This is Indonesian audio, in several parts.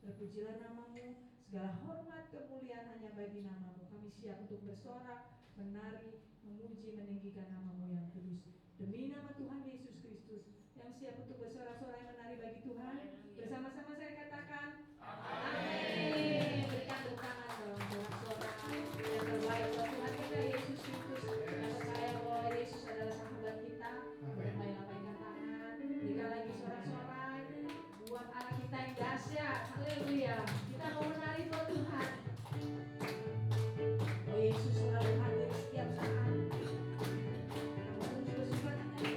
Terpujilah namamu, segala hormat kemuliaan hanya bagi namamu. Kami siap untuk bersorak, menari, memuji, meninggikan namamu yang kudus. Demi nama Tuhan Yesus Kristus, yang siap untuk bersorak-sorai menari bagi Tuhan. Bersama-sama saya katakan amin. Berikan tepuk tangan dalam sorak-sorai yang terbaik buat Tuhan kita Yesus Kristus. Yang percaya bahwa Yesus adalah sahabat kita. Lambaikan tangan, berikan lagi sorak-sorai buat anak kita yang dahsyat. Haleluya. Kita mau menari buat Tuhan. Oh, Yesus selalu hadir setiap saat. Kamu juga suka nyanyi.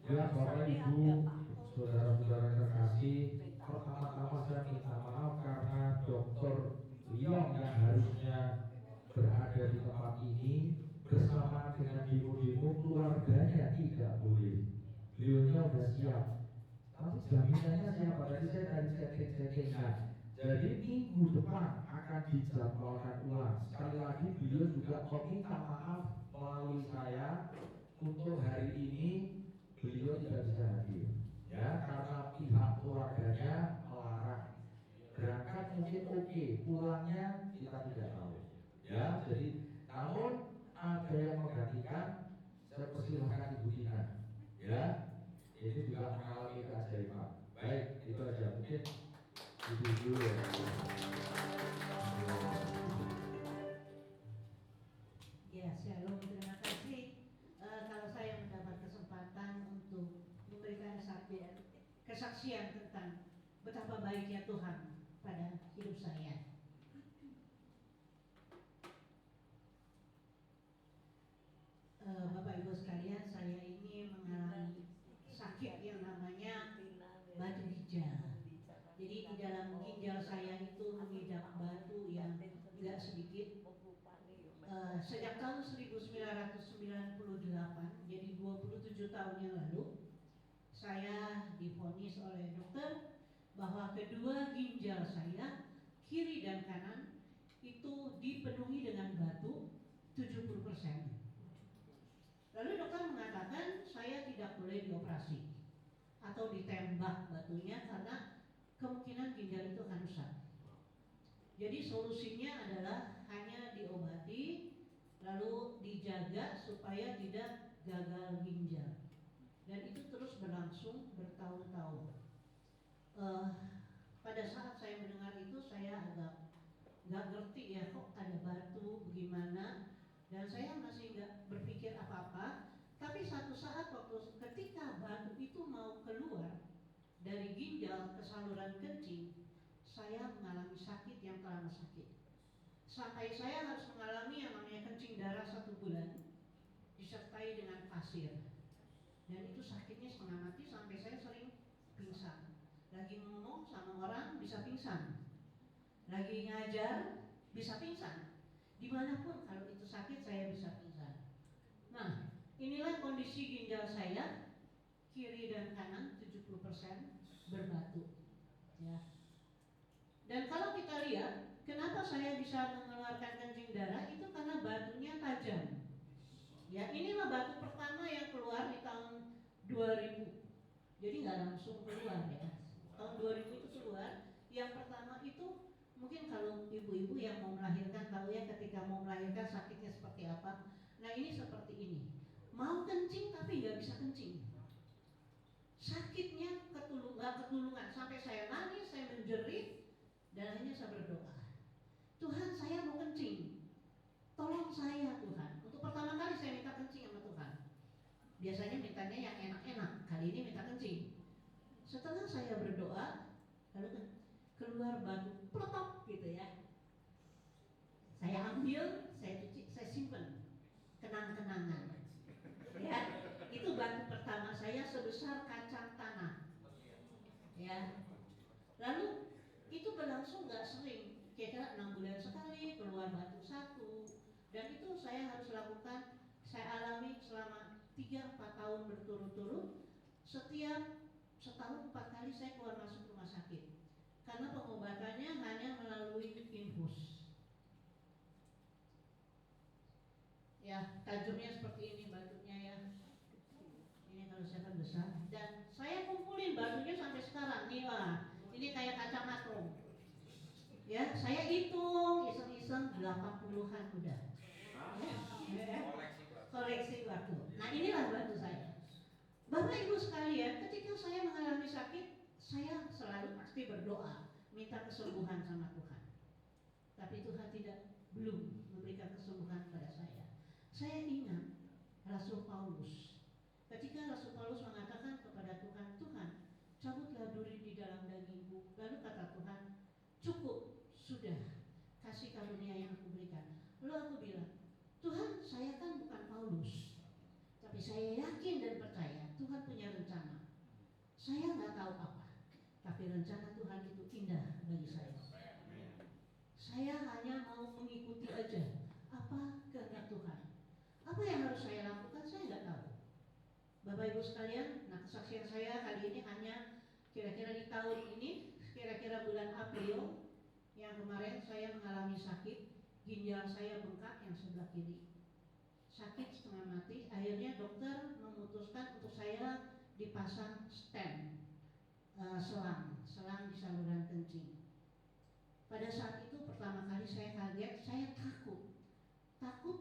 Ya Bapak Ibu, saudara-saudara terkasih, pertama-tama saya minta maaf karena Dr. Leong yang harusnya berada di tempat ini bersama dengan demo-demo keluarganya tidak boleh. Beliaunya sudah siap. Tapi jaminannya siapa? Tadi saya dari setting-settingnya. Jadi minggu depan akan dijadwalkan ulang. Sekali lagi beliau juga meminta maaf melalui saya untuk hari ini beliau tidak bisa hadir. Ya, karena pihak keluarganya melarang. Berangkat mungkin oke, pulangnya kita tidak tahu. Ya, jadi namun ada yang menggantikan. Saya persilahkan Ibu Tina. Ya, ini juga mengalami keajaiban. Baik, itu aja mungkin Ibu dulu ya. Ya, shalom, terima kasih. Kalau saya mendapat kesempatan untuk memberikan kesaksian tentang betapa baiknya Tuhan pada hidup saya. Bapak Ibu sekalian, saya ini mengalami sakit yang namanya batu ginjal. Jadi di dalam ginjal saya itu mengidap batu yang tidak sedikit. Sejak tahun 1998, jadi 27 tahun yang lalu, saya divonis oleh dokter bahwa kedua ginjal saya, kiri dan kanan, itu dipenuhi dengan batu 70%. Lalu dokter mengatakan saya tidak boleh dioperasi atau ditembak batunya karena kemungkinan ginjal itu akan rusak. Jadi solusinya adalah hanya diobati lalu dijaga supaya tidak gagal ginjal. Dan itu terus berlangsung bertahun-tahun. Pada saat saya mendengar itu saya agak nggak ngerti ya, kok ada batu bagaimana, dan saya masih nggak berpikir apa-apa. Tapi satu saat ketika batu itu mau keluar dari ginjal ke saluran kencing, saya mengalami sakit yang terlalu sakit. Sampai saya harus mengalami yang namanya kencing darah 1 bulan disertai dengan pasir. Dan itu sakitnya setengah mati sampai saya sering pingsan. Lagi ngomong sama orang bisa pingsan, lagi ngajar bisa pingsan. Dimanapun kalau itu sakit saya bisa pingsan. Nah, inilah kondisi ginjal saya, kiri dan kanan 70% berbatu. Ya. Dan kalau kita lihat, kenapa saya bisa mengeluarkan kencing darah, itu karena batunya tajam. Ya, inilah batu pertama yang keluar di tahun 2000. Jadi nggak langsung keluar ya. Tahun 2000 itu keluar. Yang pertama itu mungkin kalau ibu-ibu yang mau melahirkan tahu ya, ketika mau melahirkan sakitnya seperti apa. Nah, ini seperti ini. Mau kencing tapi nggak bisa kencing. Sakitnya ketulungan sampai saya nangis, saya menjerit, dan akhirnya saya berdoa. Tuhan, saya mau kencing. Tolong saya Tuhan. Untuk pertama kali saya minta kencing sama Tuhan. Biasanya mintanya yang enak-enak, kali ini minta kencing. Setelah saya berdoa, lalu keluar batu peletok gitu ya. Saya ambil, saya cuci, saya simpen kenang-kenangan. Ya, itu batu pertama saya sebesar kacang tanah. Ya. Lalu itu berlangsung nggak sering, kira-kira 6 bulan sekali keluar batu 1. Dan itu saya harus lakukan, saya alami selama 3-4 tahun berturut-turut. Setiap setahun 4 kali saya keluar masuk rumah sakit, karena pengobatannya hanya melalui infus. Ya, tajamnya seperti ini batunya ya. Ini kalau saya kan besar. Dan saya kumpulin batunya sampai sekarang nih lah. Ini kayak kaca matrong. Ya, saya hitung iseng-iseng 80-an udah. Koleksi batu. Nah, inilah batu saya. Bapak Ibu sekalian, ketika saya mengalami sakit, saya selalu pasti berdoa, minta kesembuhan sama Tuhan. Tapi Tuhan belum memberikan kesembuhan pada saya. Saya ingat Rasul Paulus. Ketika Rasul Paulus mengatakan kepada Tuhan, Tuhan, cabutlah duri di dalam dagingku. Lalu kata Tuhan, cukup, sudah, kasih karunia yang aku berikan. Lalu aku bilang, Tuhan, saya kan bukan Paulus, tapi saya yakin dan percaya Tuhan punya rencana. Saya nggak tahu apa, tapi rencana Tuhan itu indah bagi saya. Saya hanya mau mengikuti aja apa kehendak Tuhan. Apa yang harus saya lakukan saya nggak tahu. Bapak Ibu sekalian, nah kesaksian saya kali ini hanya kira-kira di tahun ini, kira-kira bulan April yang kemarin saya mengalami sakit, ginjal saya bengkak yang sebelah kiri, sakit setengah mati. Akhirnya dokter memutuskan untuk saya dipasang stent, selang di saluran kencing. Pada saat itu pertama kali saya kaget, saya takut,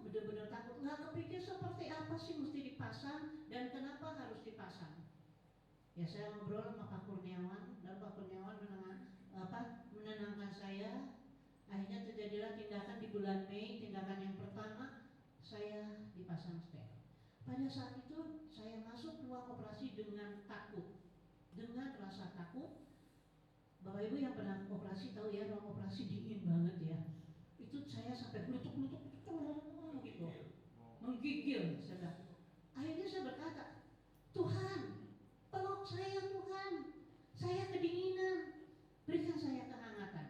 benar-benar takut. Nggak kepikir seperti apa sih mesti dipasang dan kenapa harus dipasang. Ya saya ngobrol sama Pak Kurniawan dan Pak Kurniawan menenangkan saya. Akhirnya terjadilah tindakan di bulan Mei. Tindakan yang pertama saya dipasang stent. Pada saat itu saya masuk ruang operasi dengan takut, dengan rasa takut. Bapak Ibu yang pernah operasi tahu ya, ruang operasi dingin banget ya. Itu saya sampai glutuk-glutuk gitu, menggigil. Akhirnya saya berkata, Tuhan, peluk saya Tuhan, saya kedinginan, berikan saya kehangatan.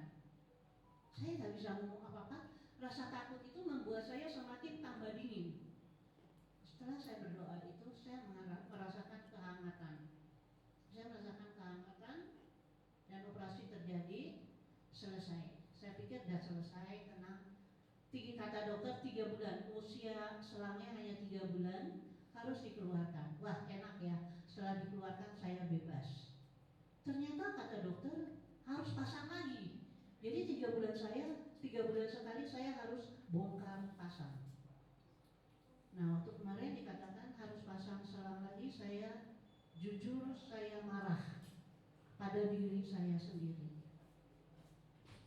Saya nggak bisa ngomong apa-apa. Rasa takut itu membuat saya semakin tambah dingin. Setelah saya berdoa itu, saya merasakan kehangatan. Saya merasakan kehangatan dan operasi terjadi, selesai. Saya pikir sudah selesai, tenang. Kata dokter 3 bulan, usia selangnya hanya 3 bulan, harus dikeluarkan. Wah enak ya, setelah dikeluarkan saya bebas. Ternyata kata dokter harus pasang lagi. Jadi 3 bulan sekali saya harus bongkar pasang. Nah waktu kemarin dikatakan harus pasang selang lagi, saya jujur saya marah pada diri saya sendiri.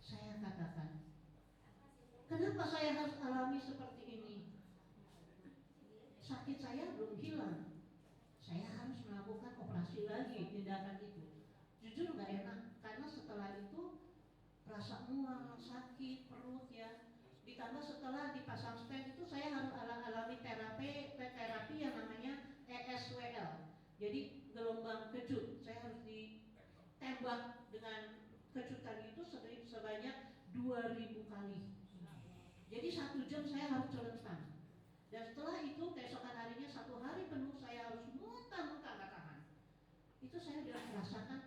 Saya katakan, kenapa saya harus alami seperti ini? Sakit saya belum hilang, saya harus melakukan operasi lagi, tindakan itu. Jujur gak enak, karena setelah itu rasa mual, sakit perut ya. Ditambah setelah dipasang stent itu saya harus alami terapi yang namanya ESWL. Jadi gelombang kejut, saya harus ditembak dengan kejutan itu sebanyak 2000 kali. Jadi 1 jam saya harus celentang. Dan setelah itu keesokan harinya 1 hari penuh saya harus muntah-muntah gak tahan. Itu saya sudah merasakan,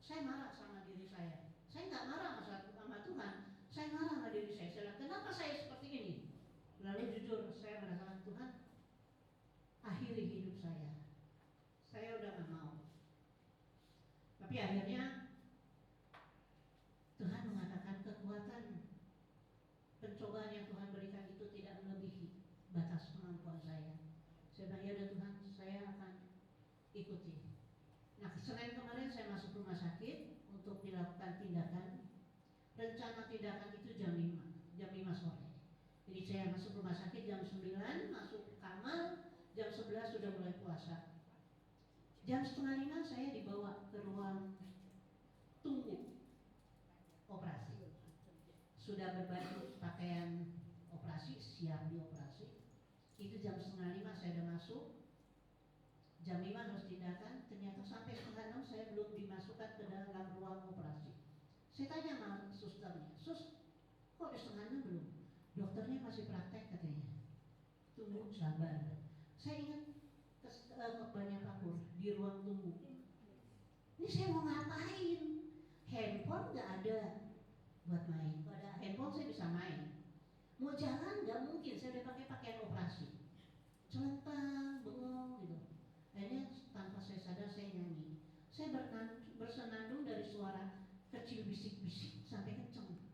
saya marah sama diri saya. Saya nggak marah sama Tuhan, saya marah sama diri saya. Saya bilang, kenapa saya seperti ini? Lalu jujur saya merasakan, Tuhan, akhiri hidup saya. Saya udah gak mau. Tapi akhirnya Tuhan mengatakan kekuatan pencobaan yang Tuhan berikan itu tidak melebihi batas kemampuan saya. Saya bilang, ya udah Tuhan, saya akan ikuti. Nah, Senin kemarin saya masuk rumah sakit untuk dilakukan tindakan. Rencana tindakan itu jam 5 sore. Jadi saya masuk rumah sakit jam 9, masuk kamar, jam 11 sudah mulai puasa. Jam 4:30 saya dibawa ke ruang tunggu operasi. Sudah berbaju pakaian operasi, siap dioperasi. Itu jam 4:30 saya sudah masuk. Jam 5 harus tindakan. Ternyata sampai 5:30 saya belum dimasukkan ke dalam ruang operasi. Saya tanya sama susternya, Sus, kok udah 5:30 belum? Dokternya masih praktek katanya. Tunggu, sabar. Saya ingat khotbahnya Pak Pur di ruang tunggu. Ini saya mau ngapain? Handphone nggak ada buat main. Kalau ada handphone saya bisa main. Mau jalan nggak mungkin, saya udah pakai pakaian operasi. Celentang, bengong gitu. Akhirnya tanpa saya sadar saya nyanyi. Saya bersenandung dari suara kecil bisik-bisik sampai kenceng,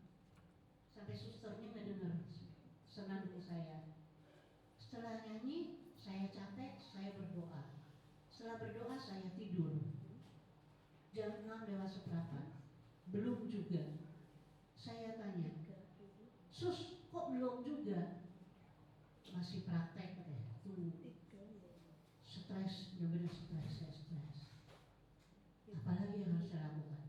sampai susternya nggak dengar senandung saya. Setelah nyanyi saya capek, saya berdoa. Setelah berdoa saya tidur. Jam 6:15 belum juga. Saya tanya, Sus, kok belum juga? Masih praktek katanya. Tunggu. Stres, benar-benar stres, saya stres. Apalagi yang harus saya lakukan?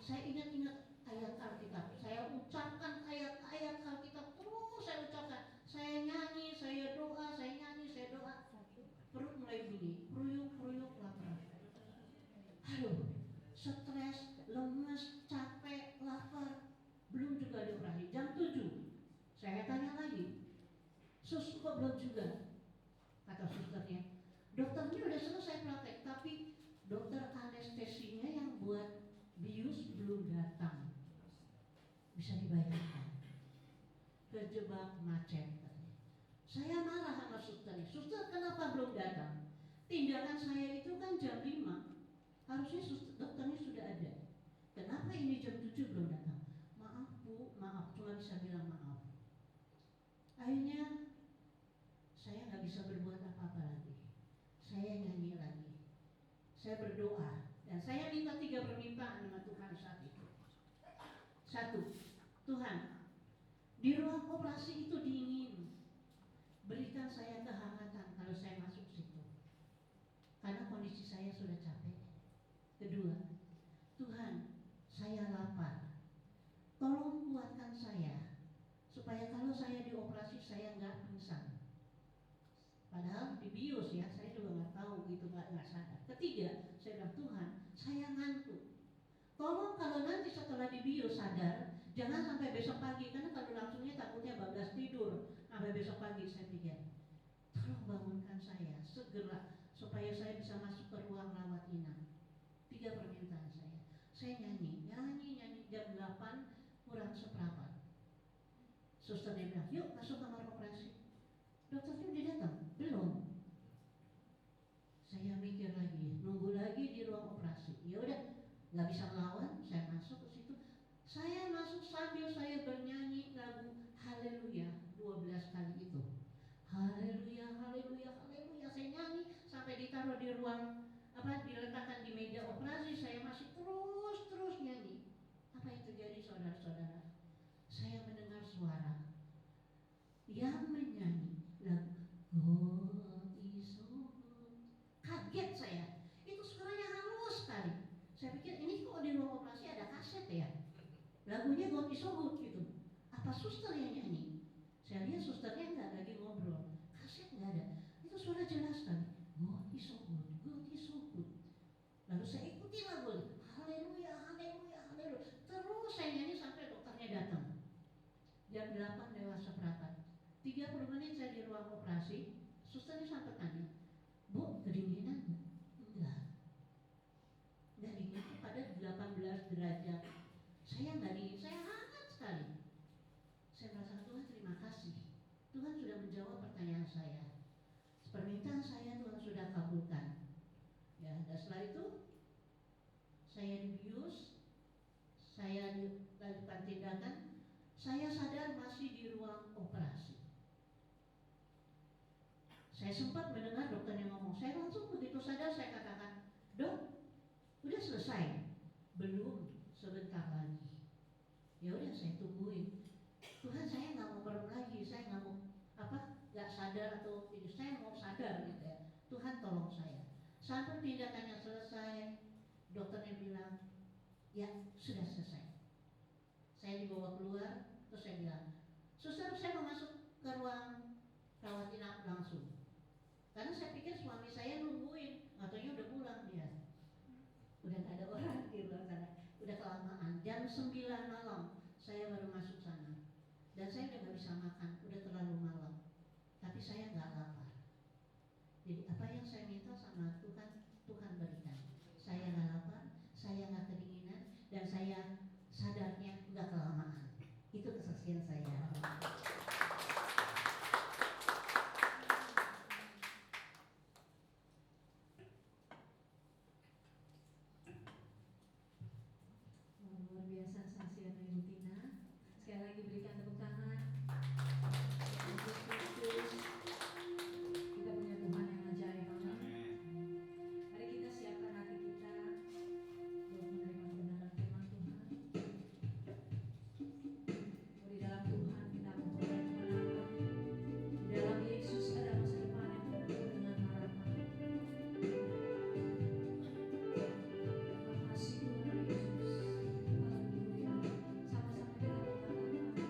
Saya ingat-ingat ayat Alkitab. Saya ucapkan ayat-ayat Alkitab terus saya ucapkan. Saya nyanyi, saya doa, saya nyanyi, saya doa. Perut mulai bunyi, kruyuk-kruyuk lapar. Aduh, stres, lemes, capek, lapar, belum juga dioperasi. Jam 7, saya tanya lagi, sus kok belum juga? Kata susternya, dokternya udah selesai praktek, tapi dokter anestesinya yang buat bius belum datang. Bisa dibayangkan, terjebak macet. Saya marah sama susternya, suster kenapa belum datang? Tindakan saya itu kan jam 5, harusnya dokternya sudah ada. Kenapa ini jam 7 belum datang? Maaf bu, maaf, cuma bisa bilang maaf. Akhirnya saya nggak bisa berbuat apa-apa lagi. Saya nyanyi lagi, saya berdoa, dan saya minta 3 permintaan sama Tuhan saat itu. 1, Tuhan, di ruang operasi itu dingin, berikan saya kehangatan kalau saya masuk situ, karena kondisi saya sudah capek. 2, Tuhan, saya lapar, tolong kuatkan saya supaya kalau saya dioperasi saya nggak pingsan. Padahal dibius ya, saya juga nggak tahu gitu, nggak sadar. 3, saya bilang, Tuhan, saya ngantuk, tolong kalau nanti setelah dibius sadar, jangan sampai besok pagi, karena kalau langsungnya takutnya bablas tidur sampai besok pagi. Saya pikir, tolong bangunkan saya segera supaya saya bisa masuk ke ruang rawat inap. 3 permintaan saya. Saya nyanyi jam 8 kurang seperempat. Susternya bilang, yuk masuk kamar operasi. Dokternya udah datang? Belum. Saya mikir lagi, nunggu lagi di ruang operasi. Ya udah, nggak bisa melawan, saya masuk ke situ. Saya masuk sambil saya bernyanyi lagu Haleluya 12 kali itu. Haleluya, haleluya, haleluya. Saya nyanyi sampai ditaruh di ruang diletakkan di meja operasi. Saya masih terus nyanyi. Apa yang terjadi saudara-saudara? Saya mendengar suara yang menyanyi lagu God is so good. Kaget saya, itu suaranya halus sekali. Saya pikir ini kok di ruang operasi ada kaset ya, lagunya God is so good gitu. Apa suster yang nyanyi? Saya lihat susternya nggak lagi ngobrol, kaset nggak ada. Itu suara jelas sekali, God is so good, God is so good. Lalu saya ikuti lagu, haleluya, haleluya, haleluya. Terus saya nyanyi sampai dokternya datang. Jam 8 lewat seperempat, 30 menit saya di ruang operasi. Susternya sampai tanya, Bu, kedinginan enggak? Enggak dingin, pada 18 derajat. Saya enggak dingin, saya hangat sekali. Saya merasa, Tuhan terima kasih, Tuhan sudah menjawab pertanyaan saya. Permintaan saya Tuhan sudah kabulkan. Ya, dan setelah itu saya dibius, saya dilakukan tindakan. Saya sadar masih di ruang operasi. Saya sempat mendengar dokternya ngomong. Saya langsung begitu sadar saya katakan, Dok, udah selesai? Belum, sebentar lagi. Ya udah saya tungguin. Tuhan, saya nggak mau merem lagi, saya nggak mau nggak sadar atau ini, saya mau sadar gitu ya. Tuhan tolong saya. Sampai tindakannya selesai, dokternya bilang, ya sudah selesai. Saya dibawa keluar, terus saya bilang, suster saya mau masuk ke ruang rawat inap langsung. Karena saya pikir suami saya nungguin, katanya udah pulang dia. Udah gak ada orang di luar sana, udah kelamaan. Jam 9 malam saya baru masuk sana. Dan saya udah gak bisa makan, udah terlalu malam. Tapi saya gak lapar. Jadi apa yang saya minta sama Tuhan, Tuhan berikan. Saya gak lapar, saya gak kedinginan, dan saya sadarnya gak kelamaan. Itu kesaksian saya. Luar biasa saksian Ibu Tina. Sekali lagi berikan tepuk tangan. Yesus Kristus. Kita punya Tuhan yang ajaib. Mari kita siapkan hati kita untuk menerima kebenaran firman Tuhan. Di dalam Tuhan kita memperoleh kebenaran. Di dalam Yesus ada masa depan yang penuh dengan harapan. Terima kasih Tuhan Yesus. Haleluya. Sama-sama kita berkata,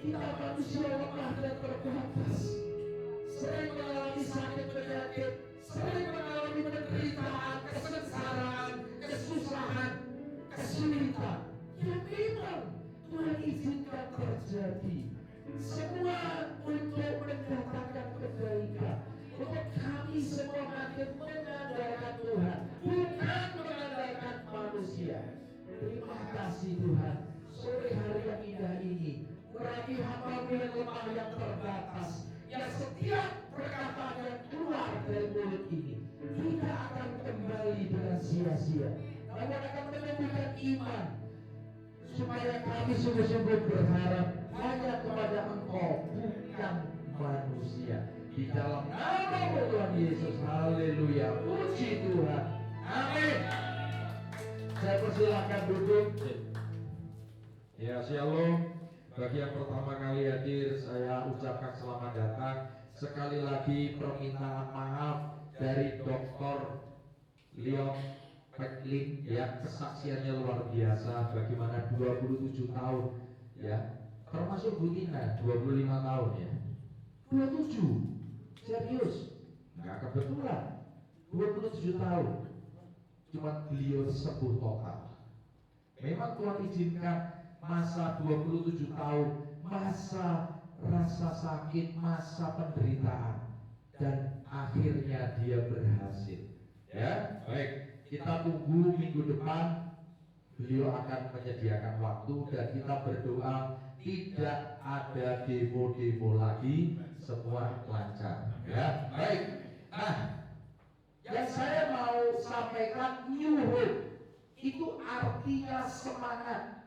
Kita manusia lemah dan terbatas, sering mengalami sakit penyakit, sering mengalami penderitaan, kesengsaraan, kesusahan, kesulitan. Yang memang Tuhan izinkan terjadi. Semua untuk mendatangkan kebaikan. Untuk kami semua makin mengandalkan Tuhan, bukan mengandalkan manusia. Terima kasih Tuhan, sore hari yang indah ini, urapi hamba-Mu yang lemah, yang terbatas, yang setiap perkataan yang keluar dari mulut ini tidak akan kembali dengan sia-sia, namun akan menumbuhkan iman, supaya kami sungguh-sungguh berharap hanya kepada Engkau, bukan manusia. Di dalam nama Tuhan Yesus, haleluya, puji Tuhan, amin. Saya persilakan duduk. Ya, shalom. Bagi yang pertama kali hadir, saya ucapkan selamat datang. Sekali lagi permintaan maaf dari Dr. Leon McLean, ya, kesaksiannya luar biasa. Bagaimana 27 tahun, ya, termasuk Bu Tina 25 tahun, ya. 27, serius, nggak kebetulan. 27 tahun, cuma beliau sembuh total. Memang Tuhan izinkan masa 27 tahun, masa rasa sakit, masa penderitaan, dan akhirnya dia berhasil. Ya, baik. Kita tunggu minggu depan beliau akan menyediakan waktu, dan kita berdoa tidak ada demo-demo lagi, semua lancar. Ya, baik. Nah, yang saya mau sampaikan, new hope itu artinya semangat.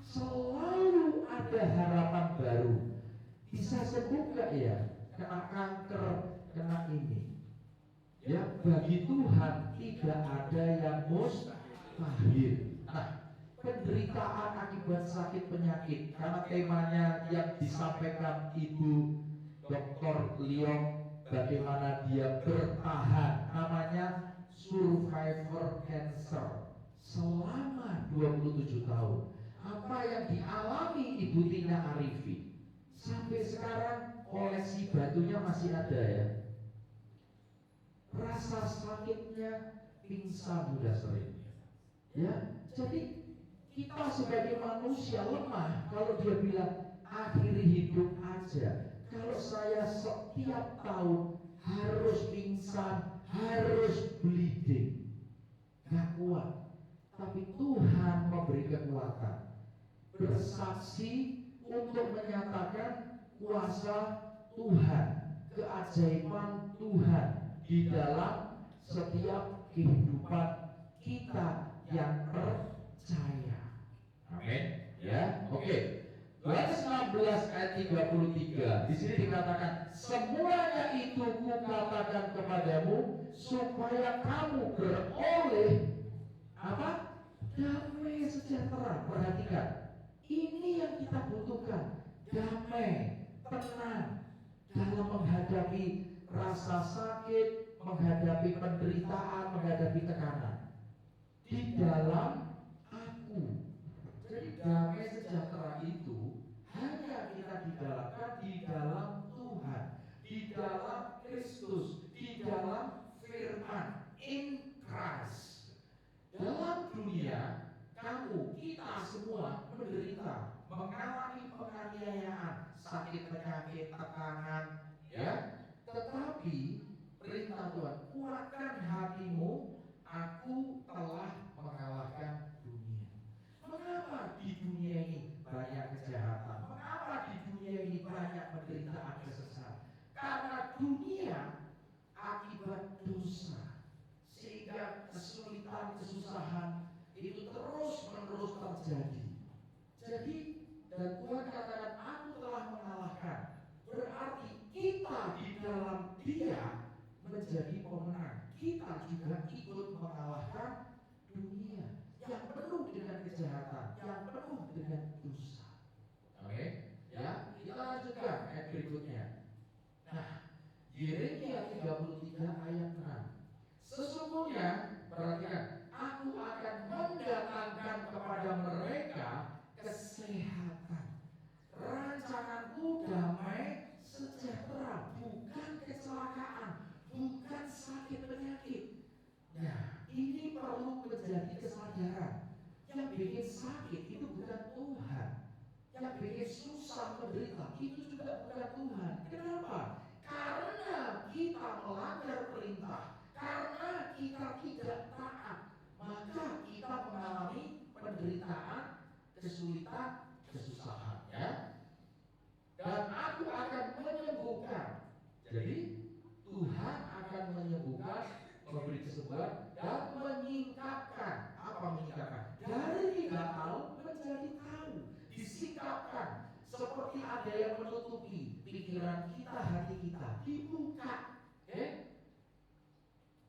Selalu ada harapan baru. Bisa sembuh gak ya? Kena kanker, kena ini. Ya, bagi Tuhan tidak ada yang mustahil. Nah, penderitaan akibat sakit penyakit, karena temanya yang disampaikan Ibu Dr. Leon, bagaimana dia bertahan, namanya survivor cancer selama 27 tahun. Apa yang dialami Ibu Tina Arifin sampai sekarang, koleksi batunya masih ada, ya. Rasa sakitnya pingsan sudah sering, ya. Jadi kita sebagai manusia lemah. Kalau dia bilang akhiri hidup aja, kalau saya setiap tahun harus pingsan, harus bleeding, gak kuat. Tapi Tuhan memberi kekuatan, bersaksi untuk menyatakan kuasa Tuhan, keajaiban Tuhan di dalam setiap kehidupan kita yang percaya. Amin. Ya, oke. Yohanes 16 ayat 33. Di sini dikatakan, semuanya itu kukatakan kepadamu supaya kamu beroleh apa? Damai sejahtera. Perhatikan, ini yang kita butuhkan. Damai, tenang dalam menghadapi rasa sakit, menghadapi penderitaan, menghadapi tekanan. Di dalam aku. Jadi damai sejahtera itu hanya kita didapatkan di dalam Tuhan, di dalam Kristus, di dalam firman, in Christ. Dalam dunia, kita semua menderita, mengalami penganiayaan, sakit penyakit, tekanan, ya. Tetapi perintah Tuhan, kuatkan hatimu, aku telah mengalahkan dunia. Mengapa di dunia ini banyak kejahatan? Mengapa di dunia ini banyak penderitaan, kesesakan? Karena dunia akibat dosa, sehingga kesulitan, kesusahan itu terus-menerus terjadi. Jadi, dan Tuhan katakan, aku telah mengalahkan. Berarti kita di dalam Dia menjadi pemenang. Kita juga ikut mengalahkan dunia yang penuh dengan kejahatan, yang penuh dengan dosa. Oke, ya, kita lanjutkan ayat berikutnya. Nah, Yeremia 33 ayat 6. Sesungguhnya, perhatikan, aku akan mendatangkan kepada mereka kesehatan. Rancangan susah menderita, itu juga bukan Tuhan. Kenapa? Karena kita melanggar perintah, karena kita tidak taat, maka kita mengalami penderitaan, kesulitan, kesusahan, ya. Dan aku akan menyembuhkan. Jadi Tuhan akan menyembuhkan, memberi kesembuhan dan menyingkapkan. Apa menyingkapkan? Dari tidak tahu menjadi tahu, disikapkan. Seperti ada yang menutupi pikiran kita, hati kita, dibuka,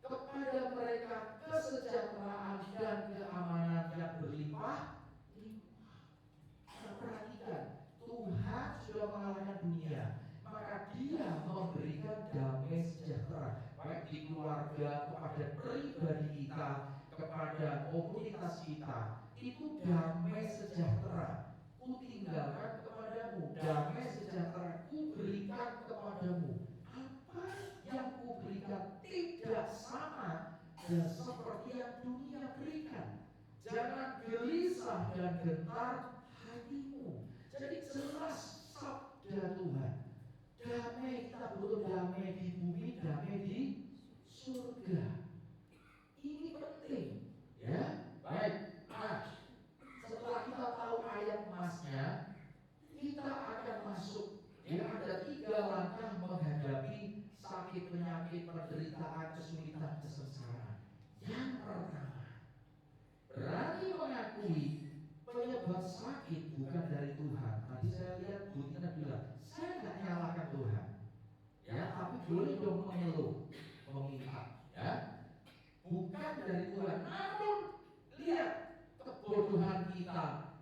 kepada mereka kesejahteraan dan keamanan yang berlimpah. Perhatikan, Tuhan sudah mengalahkan dunia, maka Dia memberikan damai sejahtera, baik di keluarga, kepada pribadi kita, kepada komunitas kita. Itu damai sejahtera. Ku tinggalkan kepadamu, damai sejahtera ku berikan kepadamu. Apa yang ku berikan tidak sama dan seperti yang dunia berikan. Jangan gelisah dan gentar hatimu. Jadi jelas sabda Tuhan. Damai, kita butuh damai di bumi, damai di surga. Ini penting, ya. Baik. Nah, setelah kita tahu ayat emasnya, kita akan masuk. Ya, ada 3 langkah menghadapi sakit, penyakit, penderitaan, kesulitan, kesengsaraan. Yang pertama, berani mengakui penyebab sakit bukan dari Tuhan. Tadi saya lihat Bu Tina bilang, saya nggak nyalahkan Tuhan, ya, tapi boleh dong mengeluh, meminta, ya, bukan dari Tuhan. Namun lihat kebodohan kita,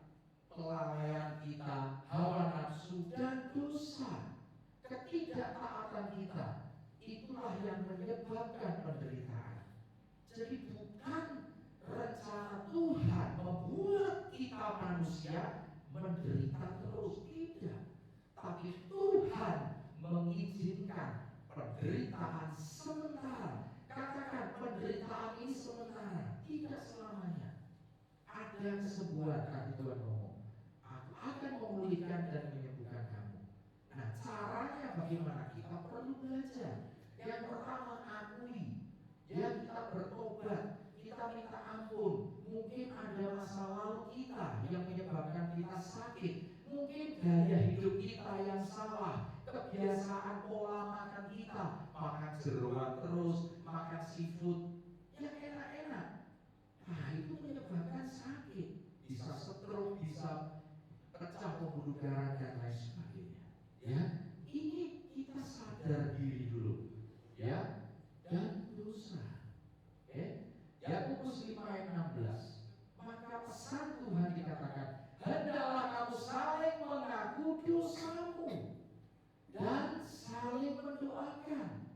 kelalaian kita, hawa nafsu dan dosa, ketidaktaatan kita, itulah yang menyebabkan penderitaan. Jadi bukan rencana Tuhan membuat kita manusia menderita terus, tidak. Tapi Tuhan mengizinkan penderitaan sementara. Katakan, penderitaan ini sementara, tidak selamanya. Ada kesembuhan, tadi Tuhan ngomong, aku akan memulihkan dan menyembuhkan kamu. Nah, caranya bagaimana? Kita perlu belajar. Yang pertama, akui, ya, kita bertobat, kita minta ampun. Mungkin ada masa lalu kita yang menyebabkan kita sakit. Mungkin gaya hidup kita yang salah, kebiasaan pola makan kita, makan jeroan terus, makan seafood yang enak-enak. Nah, itu menyebabkan sakit. Bisa stroke, bisa pecah pembuluh darah dan lain sebagainya. Ya, ini kita sadar diri dulu, ya, dan dosa. Yakobus 5 ayat 16. Maka pesan Tuhan dikatakan, hendaklah kamu saling mengaku dosamu dan saling mendoakan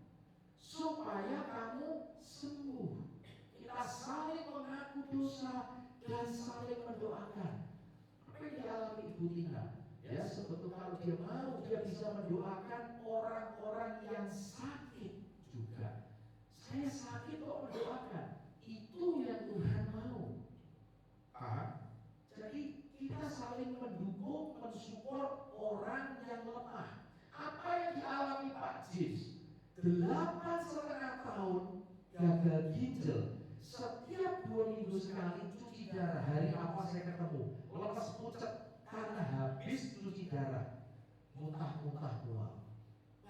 supaya kamu sembuh. Kita saling mengaku dosa dan saling mendoakan. Apa yang dialami Ibu Tina? Ya, sebetulnya kalau dia mau, dia bisa mendoakan orang-orang yang sakit juga. Saya sakit kok mendoakan. Itu yang Tuhan mau. Jadi kita saling mendukung, mensupport orang yang lemah. Apa yang dialami Pak Jis? 8,5 tahun gagal ginjal. Setiap 2 minggu sekali cuci darah. Hari apa saya ketemu? Lemes pucet karena habis cuci darah. Muntah-muntah doang.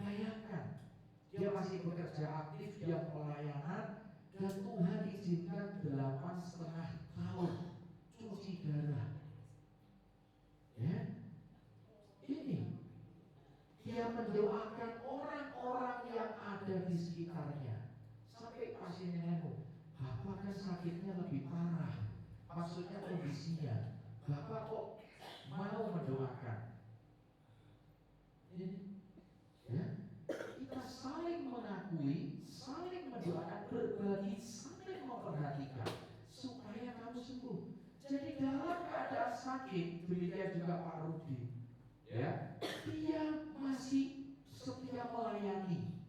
Bayangkan, dia masih bekerja aktif, dia pelayanan, dan Tuhan izinkan 8,5 tahun cuci darah. Ya, ini dia mendoakan orang-orang yang ada di sekitarnya. Sampai pasiennya nengok, Bapak kan sakitnya lebih parah, maksudnya kondisinya, Bapak kok mau mendoakan? Ini, ya, kita saling mengakui, saling mendoakan, berbagi, saling memperhatikan supaya kamu sembuh. Jadi dalam keadaan sakit, demikian juga Pak Rudi, ya, dia masih setia melayani.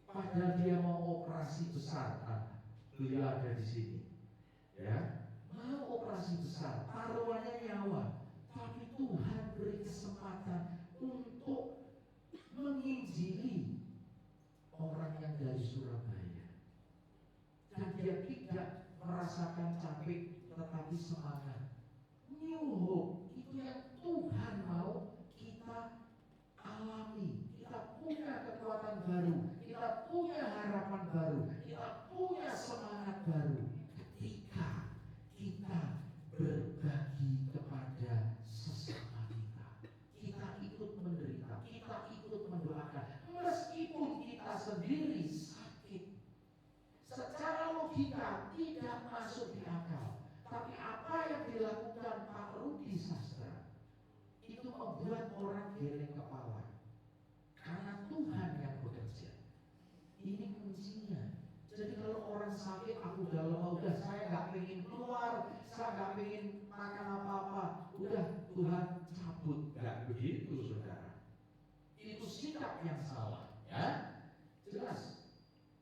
Padahal dia mau operasi besar, beliau ada di sini, ya, mau operasi besar, taruhannya nyawa, tapi Tuhan beri kesempatan merasakan capek tetapi semangat. New hope itu yang Tuhan mau kita alami. Kita punya kekuatan baru, kita punya harapan baru, kita punya semangat baru ketika kita berbagi kepada sesama kita. Kita ikut menderita, kita ikut mendoakan, meskipun kita sendiri sakit. Secara logika tidak masuk di akal, tapi apa yang dilakukan Pak Rudi Sastra itu membuat orang geleng kepala. Karena Tuhan yang bekerja. Ini kuncinya. Jadi kalau orang sakit, aku udah lemah, udah saya nggak pengen keluar, saya nggak pengen makan apa-apa, udah Tuhan cabut. Nggak begitu, saudara. Itu sikap yang salah, ya. Jelas.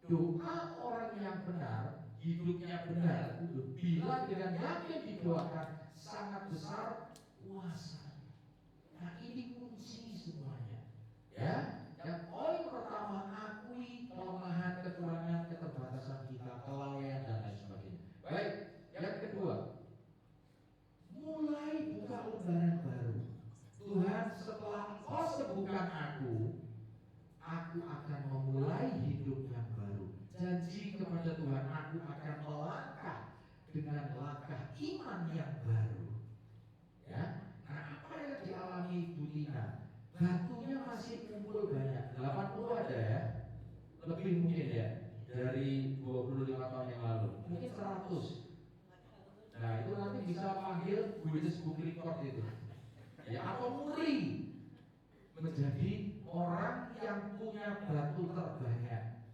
Doa orang yang benar, hidupnya benar, bila dengan yakin didoakan, sangat besar kuasanya. Nah, ini kunci semuanya. Ya, yang poin pertama, akui kelemahan, kekurangan, keterbatasan kita, kelalaian dan lain sebagainya. Baik, yang kedua, mulai buka lembaran baru. Tuhan, setelah Kau sembuhkan aku akan memulai hidup yang baru. Janji kepada Tuhan, aku akan melangkah dengan langkah iman yang baru. Ya, nah apa yang dialami Bu Tina? Batunya masih kumpul banyak, 80 ada ya, lebih mungkin ya, dari 25 tahun yang lalu, mungkin 100. Nah itu nanti bisa panggil Guinness Book Record itu, ya, atau muri menjadi orang yang punya batu terbanyak.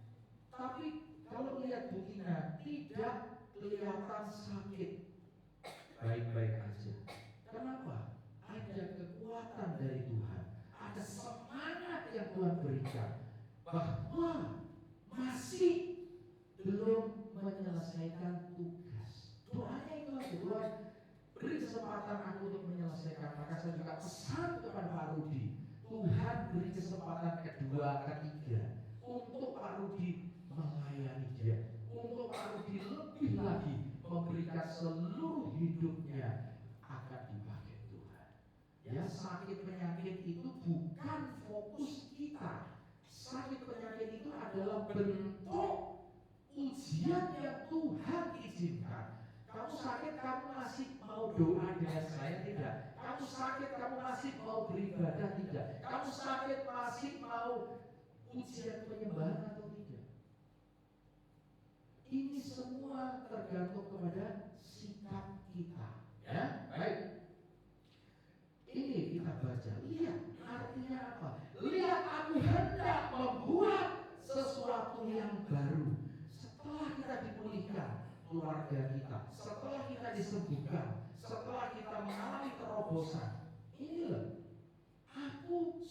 Tapi kalau lihat Bu Tina tidak kelihatan sakit, baik-baik aja. Kenapa? Ada kekuatan dari Tuhan, ada semangat yang Tuhan berikan, bahwa masih belum menyelesaikan tugas. Doanya itu aja, Tuhan beri kesempatan aku untuk menyelesaikan. Maka saya juga pesan kepada Pak Rudi, Tuhan beri kesempatan kedua, ketiga untuk Pak Rudi melayani dia, untuk Pak Rudi lebih lagi memberikan seluruh hidupnya akan dipakai Tuhan. Ya, sakit penyakit itu bukan fokus kita. Sakit penyakit itu adalah bentuk ujian yang Tuhan izinkan. Kamu sakit, kamu masih mau doa dengan saya? Tidak. Kamu sakit, kamu masih mau beribadah? Tidak. Kamu sakit, masih mau ujian penyembahan atau tidak? Ini semua tergantung kepada sikap kita. Ya, baik. Ini kita baca. Lihat, artinya apa? Lihat, aku hendak membuat sesuatu yang baru. Setelah kita dipulihkan keluarga kita, setelah kita disembuhkan, setelah kita mengalami terobosan, ini loh, aku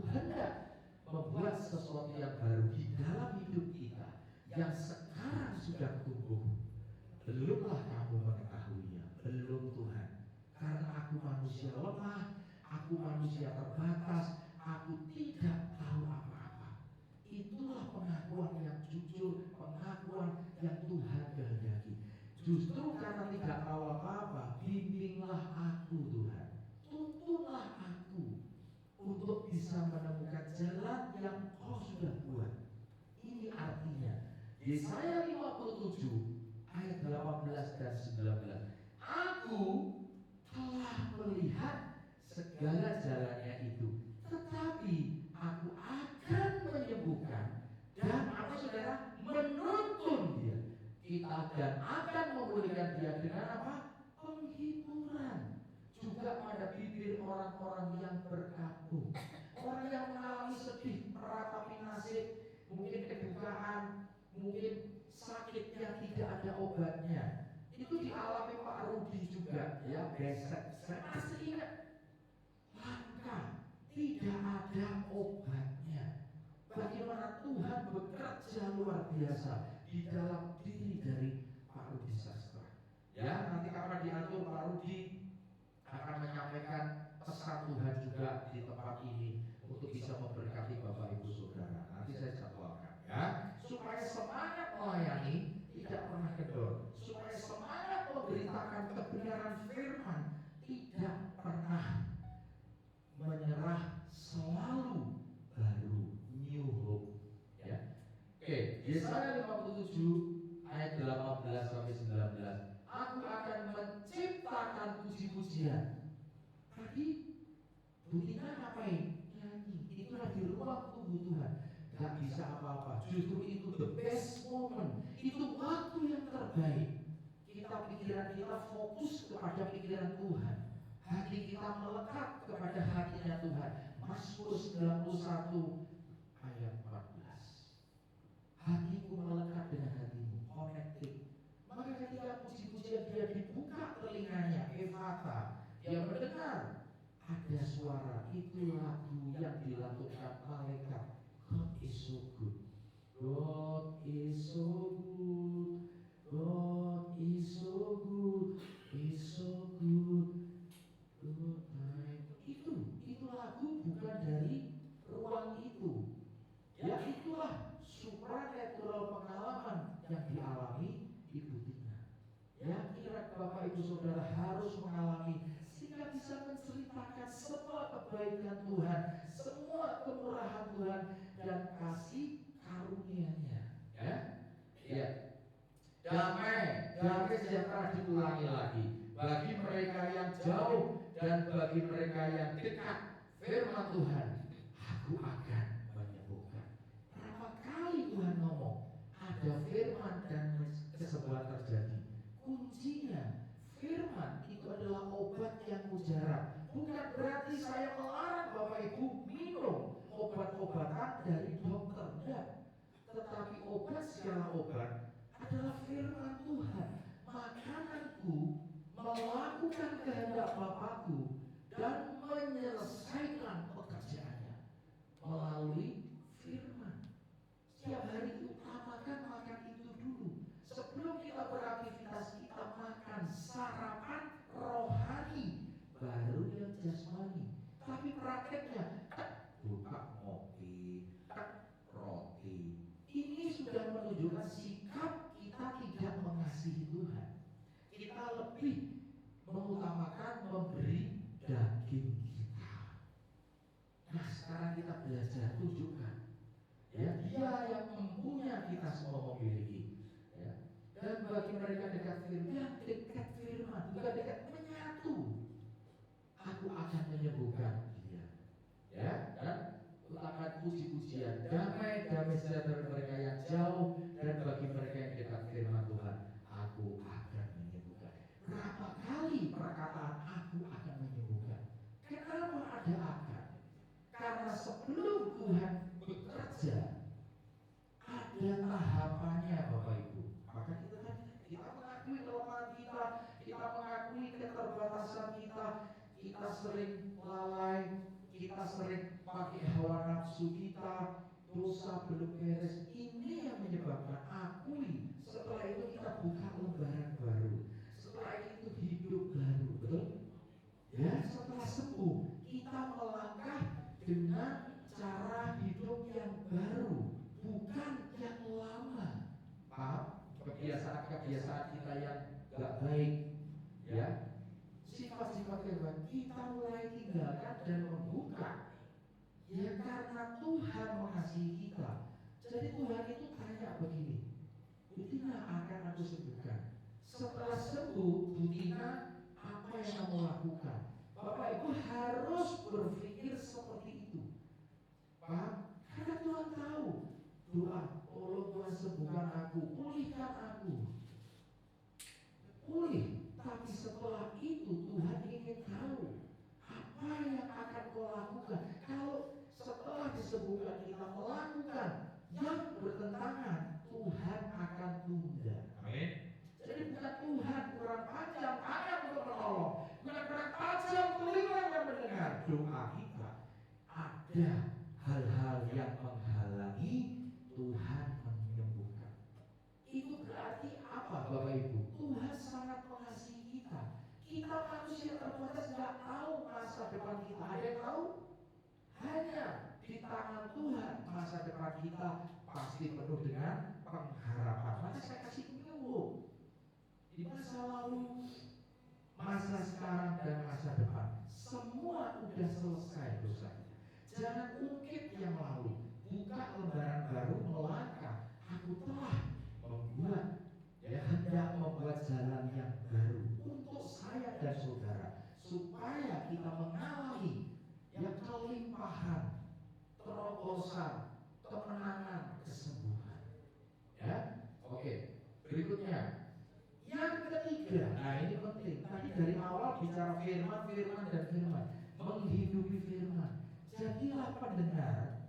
hendak membuat sesuatu yang baru di dalam hidup kita yang sekarang sudah tumbuh. Belumlah kamu mengetahuinya, belum Tuhan, karena aku manusia lemah, aku manusia terbatas, aku tidak tahu apa-apa. Itulah pengakuan yang jujur, pengakuan yang Tuhan kehendaki. Justru karena tidak tahu apa-apa, bimbinglah aku Tuhan, tuntunlah aku untuk bisa menemukan jalan yang Kau sudah buat. Ini artinya Yesaya 57 ayat 18 dan 19. Aku telah melihat segala jalannya itu, tetapi aku akan menyembuhkan dan apa saudara, menuntun dia. Kita dan akan memulihkan dia dengan apa? Penghiburan juga pada bibir orang-orang yang berkabung. Orang yang mengalami sedih, meratapi nasib, mungkin kedukaan, mungkin sakit yang tidak ada obatnya. Itu dialami Pak Rudi juga, ya, besek. Saya masih ingat, langka, tidak ada obatnya. Bagaimana Tuhan bekerja luar biasa di dalam diri dari Pak Rudi Sastra. Ya, nanti akan diatur Pak Rudi akan menyampaikan pesan Tuhan juga di tempat ini untuk bisa memberkati Bapak Ibu Saudara. Nanti saya jadwalkan, ya, supaya semangat melayani tidak pernah kendor. Yesaya 57 ayat 18 sampai 19. Aku akan menciptakan puji-pujian. Tadi buktinya ngapain? Nyanyi. Itu lagi ruang tubuh Tuhan. Gak bisa apa-apa. Justru itu the best moment. Itu waktu yang terbaik. Pikiran kita fokus kepada pikiran Tuhan. Hati kita melekat kepada hatinya Tuhan. Mazmur 91 ayat 14. Hatiku melekat dengan hatimu, connected. Maka ketika puji-pujian dia dibuka telinganya, Efata, dia mendengar ada suara, itu lagu yang dilakukan malaikat. God is so good. God is so good. God is so good. Is so good. Good night. Itu lagu bukan dari ruang itu. Ya itulah supranatural pengalaman yang dialami Ibu Tina. Ya kira Bapak Ibu Saudara harus mengalami sehingga bisa menceritakan semua kebaikan Tuhan, semua kemurahan Tuhan dan kasih karunia-Nya. Ya. Damai sejahtera diulangi lagi bagi mereka yang jauh dan bagi mereka yang dekat. Firman Tuhan, aku akan menyembuhkan. Berapa kali Tuhan ngomong ada firman dan kesembuhan terjadi. Kuncinya firman itu adalah obat yang mujarab. Bukan berarti saya melarang Bapak Ibu minum obat-obatan dari dokter, enggak. Tetapi obat segala obat adalah firman Tuhan. Makananku melakukan kehendak Bapakku dan menyelesaikan pekerjaannya melalui firman. Setiap hari utamakan makan itu dulu. Sebelum kita beraktivitas, kita makan sarapan rohani, baru yang jasmani. Tapi prakteknya buka ngopi, roti. Ini sudah menunjukkan sikap kita tidak mengasihi Tuhan. Kita lebih mengutamakan memberi daging kita. Nah sekarang kita belajar tunjukkan, ya Dia yang mempunyai kita semua memiliki. Ya. Dan bagi mereka dekat firman, bukan dekat menyatu. Aku akan menyembuhkan dia. Ya, dan utamakan puji-pujian, damai sejahtera mereka yang jauh dan bagi mereka yang dekat firman Tuhan, aku akan menyembuhkan. Berapa kali perkataan aku akan menyembuhkan? Kenapa ada akan? Karena sebelum Tuhan bekerja ada tahapannya Bapak Ibu. Maka kita mengakui kelemahan kita mengakui keterbatasan kita sering lalai, kita sering pakai hawa nafsu kita, dosa belum beres. Ini yang menyebabkan akui. Setelah itu kita buka lembaran baru. Setelah itu hidup baru, betul? Ya, setelah sembuh kita melangkah dengan cara hidup yang baru, bukan yang lama. Paham? Kebiasaan kita yang gak baik, ya. Sifat-sifat yang kita mulai tinggalkan dan membuka. Ya karena Tuhan mengasihi kita. Jadi Tuhan itu tanya begini, Butina akan aku sembuhkan. Setelah sembuh, Butina apa yang kamu lakukan? Bapak Ibu harus berpikir seperti itu. Paham? Karena Tuhan tahu doa, tolong Tuhan sembuhkan aku, pulihkan aku. Pulih. Tapi setelah itu Tuhan ingin tahu apa yang akan kau lakukan. Kalau setelah disembuhkan kita melakukan yang bertentangan, Tuhan akan tunda. Amin. Jadi bukan Tuhan kurang panjang tangan untuk menolong, bukan kurang tajam telinga yang mendengar doa kita. Ada hal-hal yang menghalangi Tuhan menyembuhkan. Itu berarti apa Bapak Ibu? Tuhan sangat mengasihi kita. Kita manusia terbatas, nggak tahu masa depan kita. Ada yang tahu? Hanya di tangan Tuhan masa depan kita pasti penuh dengan pengharapan. Maka saya kasih penyuluh di masa lalu, masa sekarang dan masa depan. Semua udah selesai dosanya. Jangan ungkit yang lalu. Buka lembaran baru, melangkah. Aku bicara firman, firman dan firman, menghidupi firman. Jadilah pendengar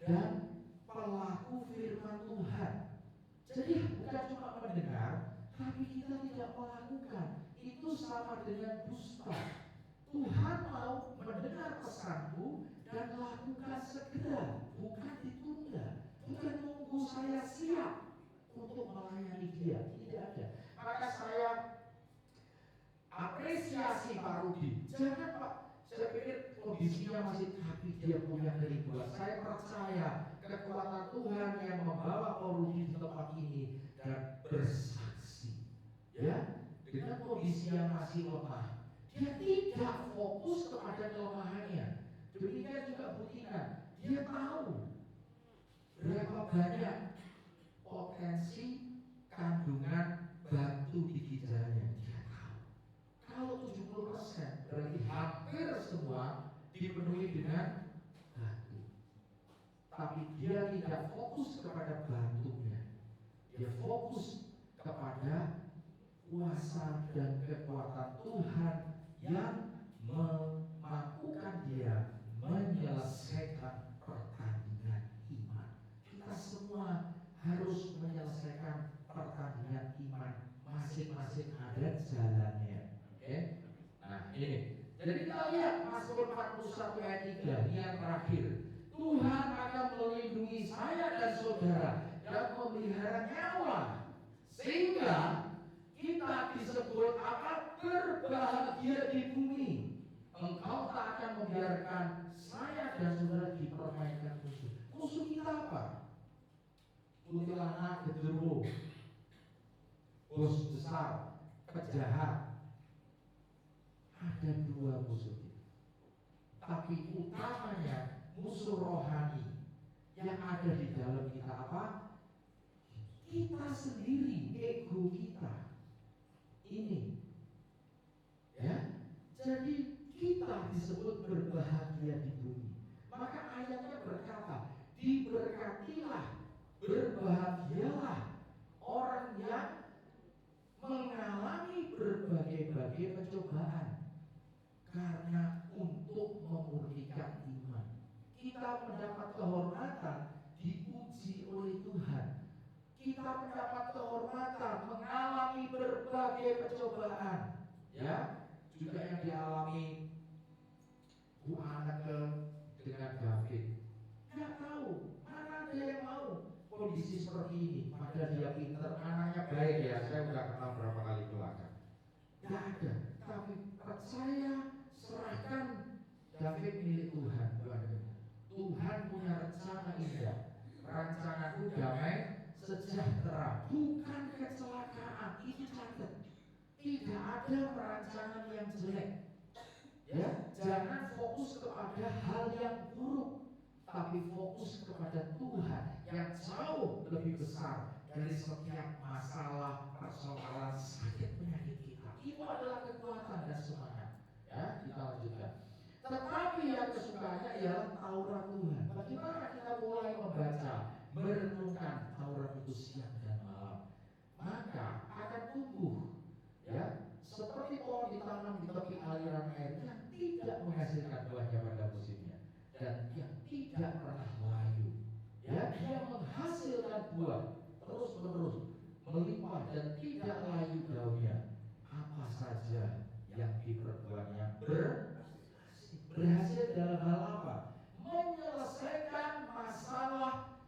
dan pelaku firman Tuhan. Jadi bukan cuma mendengar, tapi kita tidak melakukan. Itu sama dengan dusta. Tuhan mau mendengar pesanku dan lakukan segera, bukan ditunda. Bukan tunggu saya siap untuk melayani dia, tidak ada. Maka saya apresiasi Pak Rudi. Jangan Pak, saya pikir kondisinya masih, tapi dia punya kerinduan. Saya percaya kekuatan Tuhan yang membawa Pak Rudi di tempat ini dan bersaksi. Ya, dengan kondisi yang masih lemah, dia tidak fokus kepada kelemahannya. Demikian juga Bu Tina, dia tahu berapa banyak potensi kandungan batu di ginjalnya. Dia tahu. Kalau 70% berarti hampir semua dipenuhi dengan batu. Tapi dia tidak fokus kepada batunya. Dia fokus kepada kuasa dan kekuatan Tuhan yang memampukan dia menyelesaikan pertandingan iman. Kita semua harus menyelesaikan pertandingan iman, masing-masing ada jalannya. Oke? Nah ini, jadi kita lihat Mazmur 41 ayat 3 ini yang terakhir. Tuhan akan melindungi saya dan saudara dan memelihara nyawa, sehingga kita disebut apa? Berbahagia di bumi. Engkau tak akan membiarkan saya dan saudara dipermainkan musuh. Musuh kita apa? Kuntilanak, genderuwo, bos besar, penjahat. Ada dua musuh kita. Tapi utamanya musuh rohani yang ada di dalam kita apa? Kita sendiri, ego kita. Ini, ya. Jadi kita disebut berbahagia di bumi. Maka ayatnya berkata, diberkatilah, berbahagialah orang yang mengalami berbagai-bagai pencobaan, karena untuk memurnikan iman. Kita mendapat kehormatan diuji oleh Tuhan. Kita mendapat kehormatan mengalami berbagai pencobaan, ya, juga yang dialami Bu Anake dengan David. Nggak tahu, mana ada yang mau kondisi seperti ini. Padahal dia pintar, anaknya baik ya, saya udah kenal berapa kali belakang. Nggak ada, tapi percaya, serahkan David milik Tuhan. Tuhan punya rencana indah, rencanaku damai sejahtera, bukan kecelakaan. Itu catat. Tidak ada perancangan yang jelek. Ya, jangan fokus kepada hal yang buruk, tapi fokus kepada Tuhan yang jauh lebih besar dari setiap masalah, persoalan, sakit, penyakit kita. Itu adalah kekuatan dan semangat. Ya, kita lanjutkan. Tetapi yang kesukaannya ialah Taurat Tuhan. Bagaimana kita mulai membaca, merenungkan Taurat itu siang dan malam, maka akan tumbuh, ya, seperti pohon ditanam di tepi aliran air yang tidak menghasilkan buahnya pada musimnya dan yang tidak pernah layu. Ya, dia menghasilkan buah terus menerus, melimpah dan tidak layu daunnya. Apa saja yang diperbuatnya berhasil dalam hal apa? Menyelesaikan masalah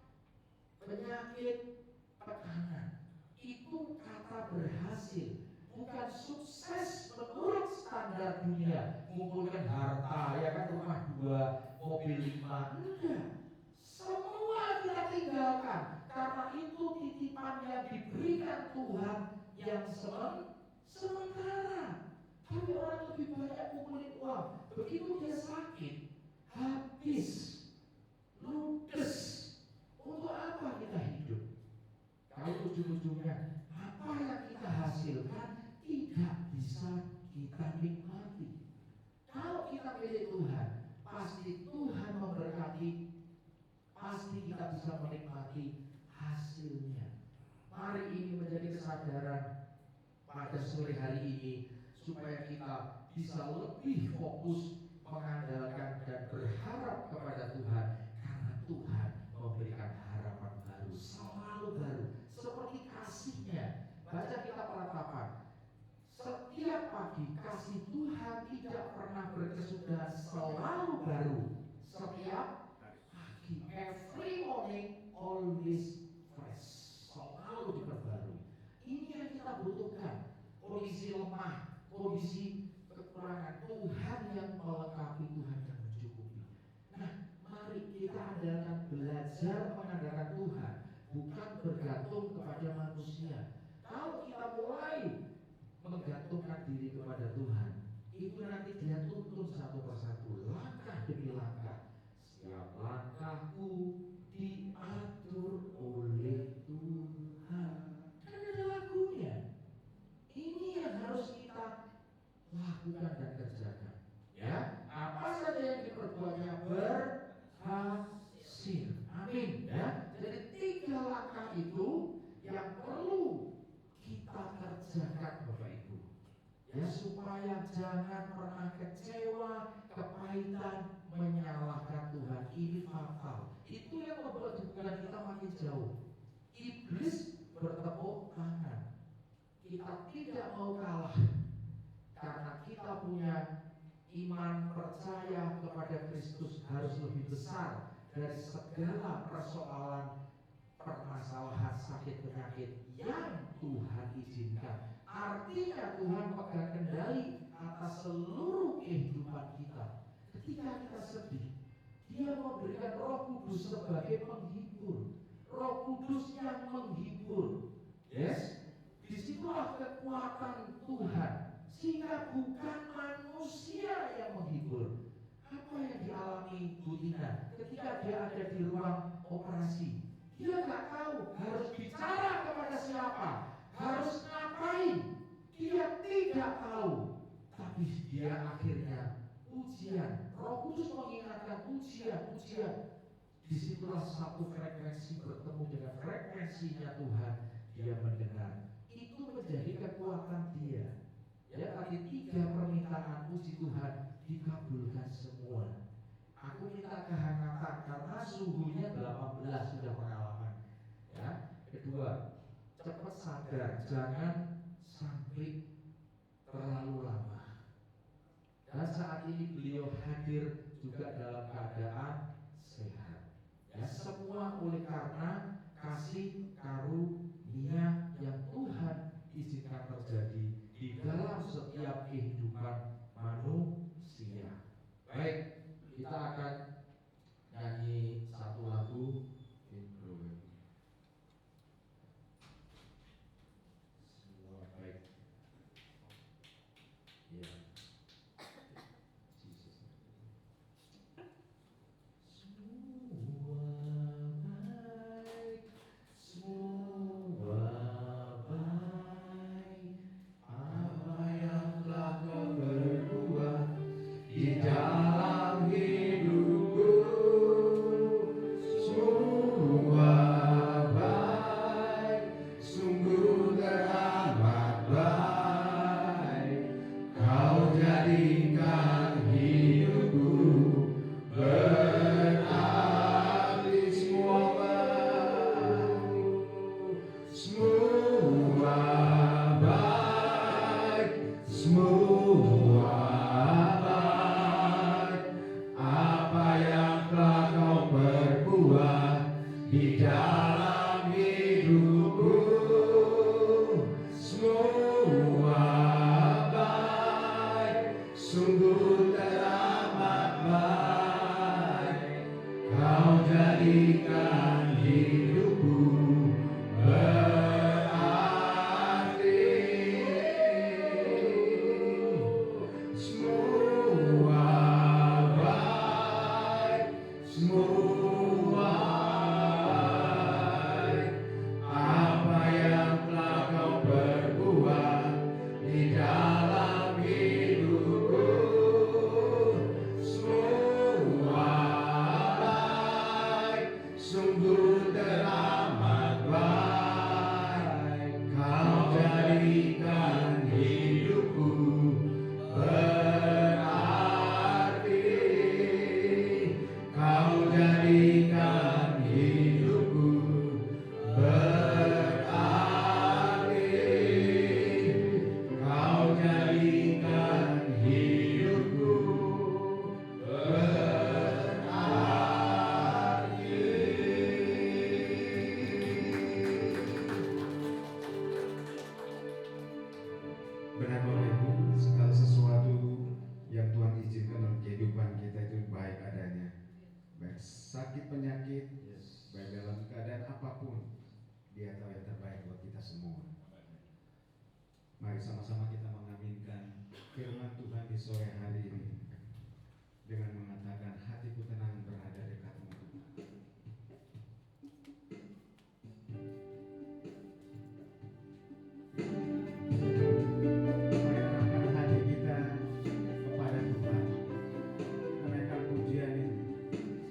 penyakit, tekanan. Itu kata berhasil. Bukan sukses menurut standar dunia, mengumpulkan harta, ya kan, rumah 2, mobil 5. Enggak. Semua kita tinggalkan karena itu titipan yang diberikan Tuhan yang sementara. Tapi orang lebih banyak kumpulin uang, begitu dia sakit, habis, ludes. Untuk apa kita hidup? Kalau ujung-ujungnya apa yang kita hasilkan tidak bisa kita nikmati. Kalau kita milik Tuhan, pasti Tuhan memberkati, pasti kita bisa menikmati hasilnya. Mari ini menjadi kesadaran pada sore hari ini, supaya kita bisa lebih fokus mengandalkan dan berharap kepada Tuhan, karena Tuhan memberikan harapan baru, selalu baru, seperti kasih-Nya. Baca kitab Ratapan, setiap pagi kasih Tuhan tidak pernah berkesudahan, selalu baru. Setiap pagi, every morning, always fresh, selalu diperbarui. Ini yang kita butuhkan. Kondisi lemah, kondisi kekurangan, Tuhan yang melengkapi, Tuhan yang mencukupi. Nah, mari kita andalkan, belajar mengandalkan Tuhan, bukan bergantung kepada manusia. Kalau kita mulai menggantungkan diri kepada Tuhan, itu nanti dia tuntun satu persatu, langkah demi langkah. Setiap langkahku diatur oleh Tuhan. Kan ada lagunya. Ini yang harus kita lakukan dan kerjakan. Ya, apa saja yang diperbuatnya berhasil. Amin. Ya, jadi 3 langkah itu yang perlu kita kerjakan, Bapak Ibu. Ya, supaya jangan pernah kecewa, kepahitan, menyalahkan Tuhan. Ini fatal. Itu yang membuat hubungan kita makin jauh. Iblis bertepuk tangan. Kita tidak mau kalah, karena kita punya iman percaya kepada Kristus harus lebih besar dari segala persoalan, permasalahan, sakit penyakit yang Tuhan izinkan. Artinya Tuhan pegang kendali atas seluruh kehidupan kita. Ketika kita sedih, Dia memberikan Roh Kudus sebagai penghibur. Roh Kudus yang menghibur. Yes, disitulah kekuatan Tuhan, sehingga bukan manusia yang menghibur. Apa yang dialami Bu Tina ketika dia ada di ruang operasi? Dia nggak tahu harus bicara kepada siapa, harus ngapain. Dia tidak tahu, tapi dia akhirnya ujian. Roh Kudus mengingatkan ujian. Disitulah satu frekuensi bertemu dengan frekuensinya Tuhan. Dia mendengar. Itu menjadi kekuatan dia. Ya, tadi 3 permintaan puji Tuhan dikabulkan semua. Aku minta kehangatan karena suhunya 18 sudah pengalaman. Ya, kedua, cepat sadar, jangan sampai terlalu lama. Dan saat ini beliau hadir juga dalam keadaan sehat. Ya, semua oleh karena kasih karunia yang Tuhan izinkan terjadi di dalam setiap kehidupan manusia. Baik, kita akan nyanyi satu lagu. Semua baik. Ya. Jesus. Semua baik. Semua baik. Apa yang telah Kau berbuat di dalam hidupku, semua baik, sungguh teramat baik. Kau jadikan hidupku berarti, semua baik, semua baik, semua baik. Apa yang telah Kau perbuat di dalam hidupku, semua baik, sungguh teramat baik. Kau jadikan hidupku berarti, semua baik, semua baik. Apa yang telah Kau perbuat di dalam hidupku, semua baik, sungguh teramat baik. Kau jadikan hidupku berarti. penyakit, baik dalam keadaan apapun, Dia tahu yang terbaik buat kita semua. Mari sama-sama kita mengaminkan firman Tuhan di sore hari ini dengan mengatakan, hatiku tenang berada dekatmu. Mari arahkan hati kita kepada Tuhan. Kita naikkan pujian ini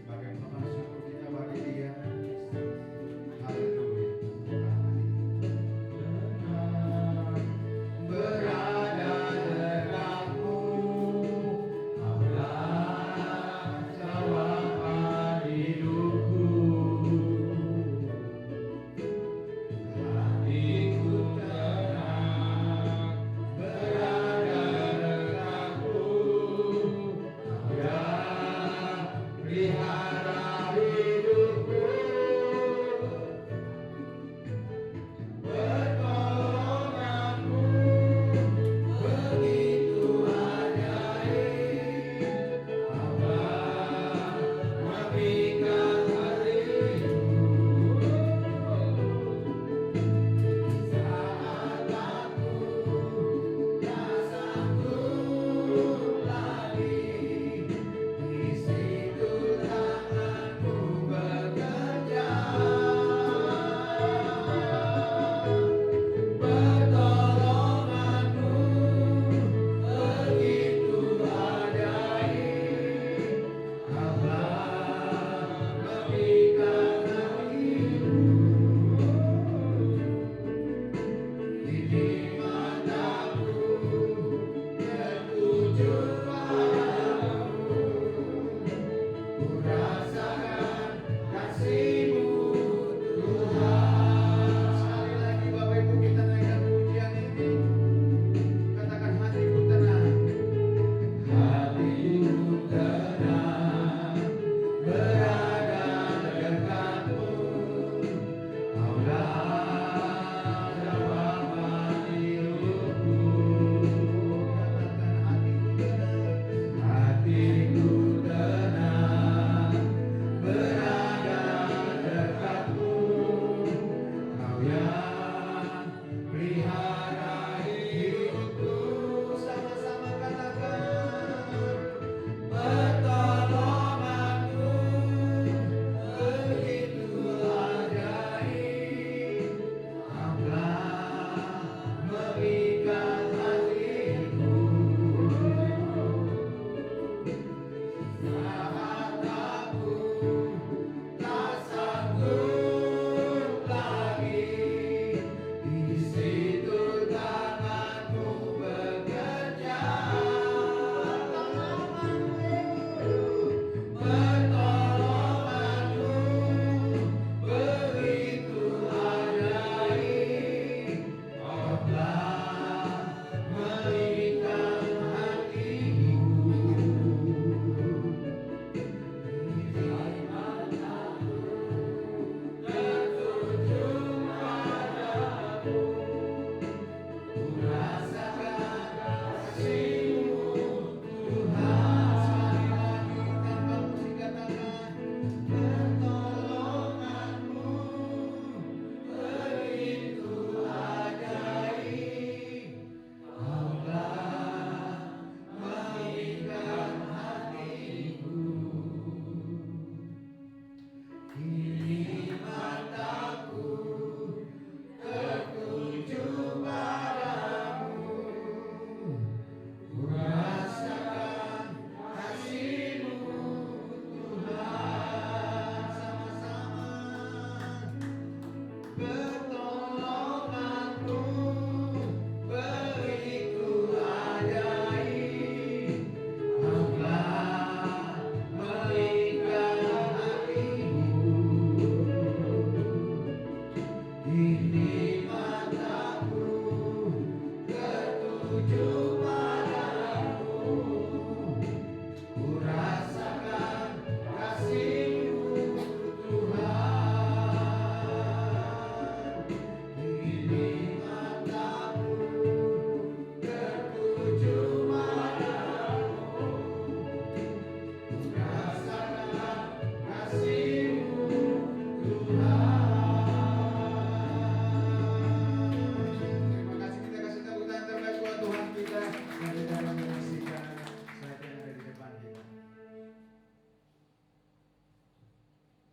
sebagai ungkapan syukur kita bagi Dia. Haleluya. Berada dekatmu, Allah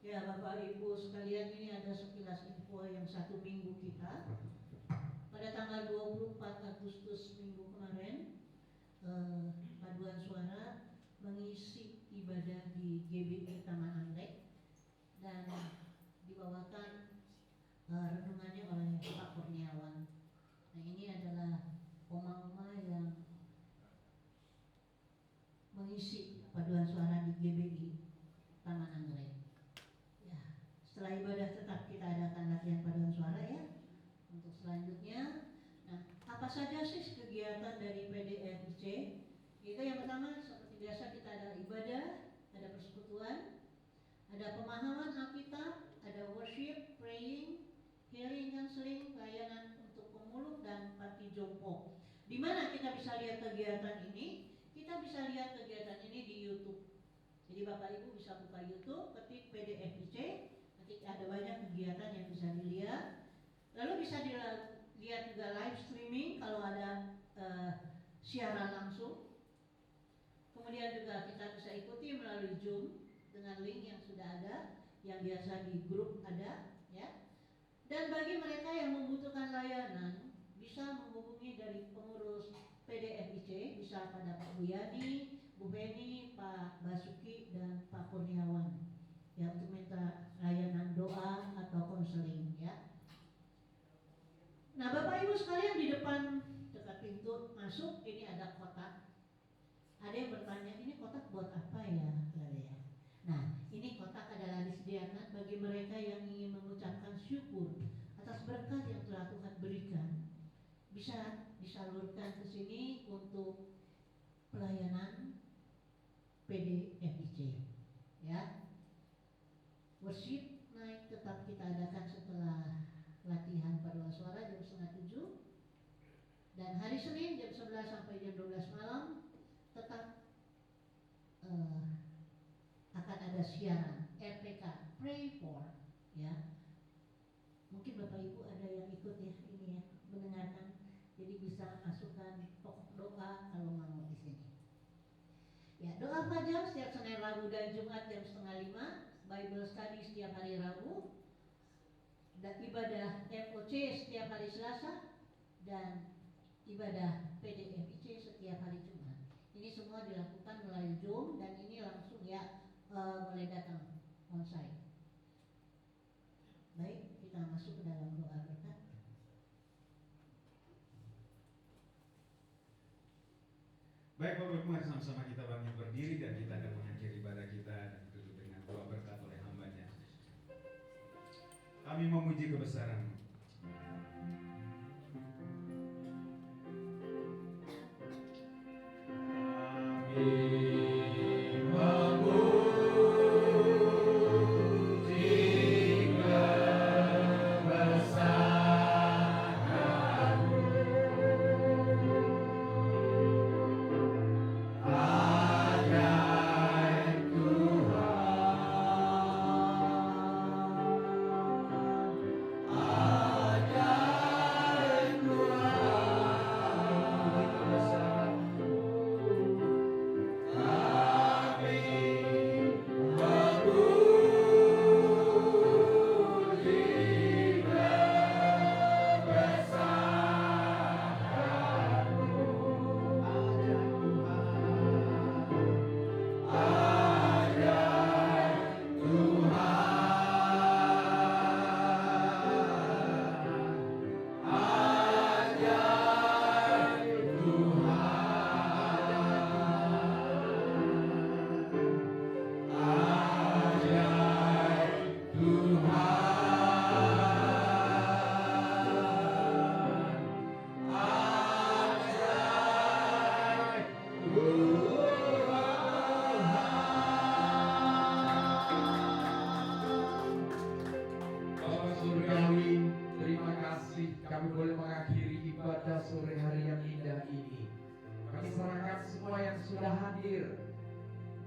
Ya Bapak Ibu sekalian, ini ada sekilas info yang 1 minggu kita. Pada tanggal 24 Agustus minggu kemarin, Paduan Suara mengisi ibadah di GBI Taman Anggrek dan dibawakan renungannya oleh Pak Kurniawan. Nah, ini adalah oma-oma yang mengisi Paduan Suara di GBI Taman Anggrek. Setelah ibadah tetap kita adakan latihan paduan suara ya. Untuk selanjutnya, nah apa saja sih kegiatan dari PDFIC? Itu yang pertama seperti biasa kita ada ibadah, ada persekutuan, ada pemahaman Alkitab, ada worship, praying, healing, counseling, layanan untuk pemulung dan parti jompo. Di mana kita bisa lihat kegiatan ini? Kita bisa lihat kegiatan ini di YouTube. Jadi Bapak Ibu bisa buka YouTube, ketik PDFIC. Ada banyak kegiatan yang bisa dilihat. Lalu bisa dilihat juga live streaming kalau ada siaran langsung. Kemudian juga kita bisa ikuti melalui Zoom dengan link yang sudah ada, yang biasa di grup ada, ya. Dan bagi mereka yang membutuhkan layanan, bisa menghubungi dari pengurus PDFIC, bisa pada Pak Buyani, Bu Beni, Pak Basuki, dan Pak Kurniawan. Ya, untuk minta layanan doa atau konseling ya. Nah Bapak Ibu sekalian, di depan dekat pintu masuk ini ada kotak. Ada yang bertanya, ini kotak buat apa ya? Nah ini kotak adalah disediakan bagi mereka yang ingin mengucapkan syukur atas berkat yang telah Tuhan berikan. Bisa disalurkan ke sini untuk pelayanan PDFIC ya. Worship night tetap kita adakan setelah latihan paduan suara jam 6:30, dan hari Senin jam 11 sampai jam 12 malam tetap akan ada siaran RPK, Pray For ya. Mungkin Bapak Ibu ada yang ikut ya ini ya, mendengarkan, jadi bisa masukkan pokok doa kalau mau di sini. Ya, doa fajar setiap Senin, Rabu, dan Jumat jam 4:30. Bible study setiap hari Rabu, dan ibadah FOC setiap hari Selasa, dan ibadah PDFIC setiap hari Jumat. Ini semua dilakukan melalui Zoom, dan ini langsung ya boleh datang onsite. Baik, kita masuk ke dalam doa berkat. Baik Bapak Ibu, mari sama-sama kita bangkit berdiri dan kita akan mengakhiri ibadah kita dan ditutup dengan doa berkat oleh hamba-Nya. Kami memuji kebesaran-Mu. Kami boleh mengakhiri ibadah sore hari yang indah ini. Kami serahkan semua yang sudah hadir.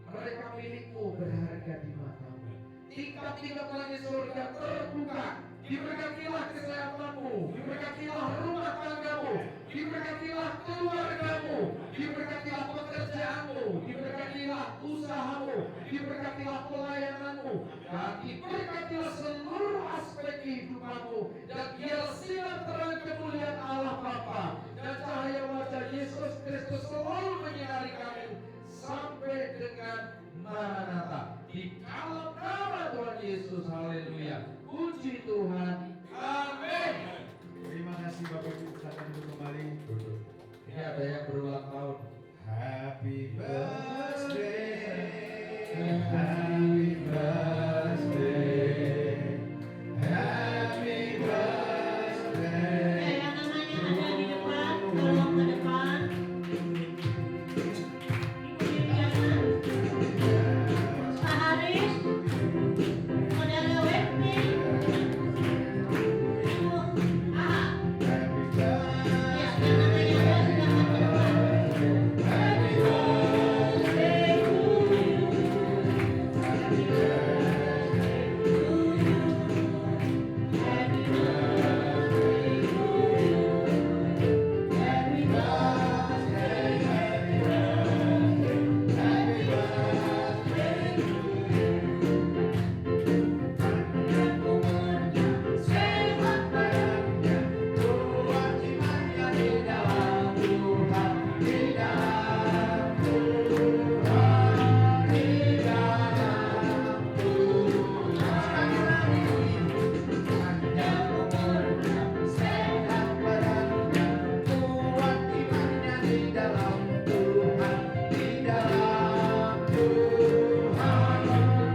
Mereka milik-Mu, berharga di mata-Mu. Tingkap-tingkap langit surga terbuka. Diberkatilah kesehatan-Mu, diberkatilah rumah tangga-Mu, diberkatilah keluarga-Mu, diberkatilah pekerjaan-Mu, diberkatilah usaha-Mu, diberkatilah pelayanan-Mu, Dan diberkatilah seluruh aspek kehidupanmu, dan biarlah sinar terang kemuliaan Allah Bapa dan cahaya wajah Yesus Kristus selalu menyinari kamu sampai dengan Maranatha. Di dalam nama Tuhan Yesus, haleluya. Puji Tuhan. Amin. Terima kasih Bapak Ibu, silakan duduk kembali. Duduk. Ini ada yang berulang tahun. Happy birthday, happy birthday, happy birthday. Yang namanya ada di depan, tolong ke depan. Pak Haris, Saudara Wetmi, Ibu Aha. Happy Ya, yang namanya ada silakan ke depan. Happy birthday to you. Happy birthday to you. Happy birthday to you. Happy birthday, happy birthday, happy birthday to you. Panjang umurnya, sehat badannya, kuat imannya di dalam Tuhan, di dalam Tuhan, di dalam Tuhan. Panjang umurnya, sehat badannya, kuat imannya di dalam Tuhan, di dalam Tuhan,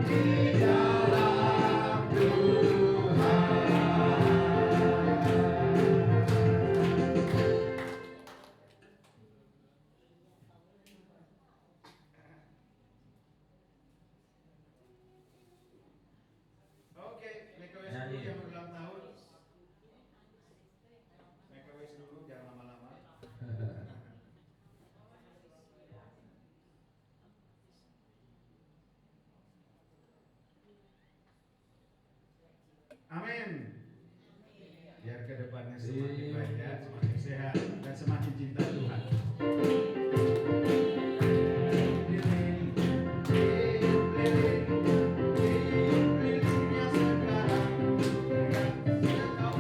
di dalam Oke, make a wish dulu yang berulang tahun. Make a wish dulu, jangan lama-lama. Amin. Biar ke depannya semakin baik ya, semakin sehat dan semakin cinta Tuhan. Lilin-lilin sekarang yang kau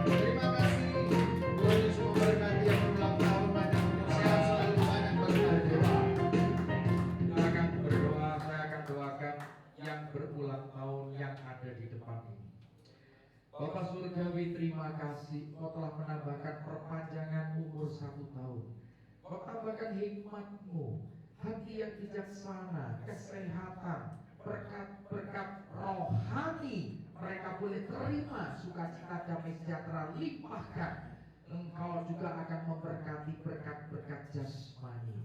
Terima kasih. Tuhan Yesus memberkati yang berulang tahun, banyak umur sehat selalu, banyak berkah. Silakan berdoa, saya akan doakan yang berulang tahun yang ada di depan ini. Bapak Surgawi, terima kasih Kau telah menambahkan perpanjangan umur 1 tahun. Kau tambahkan hikmat-Mu, hati yang bijaksana, kesehatan, berkat-berkat rohani. Mereka boleh terima sukacita damai sejahtera limpahkan. Engkau juga akan memberkati berkat-berkat jasmani.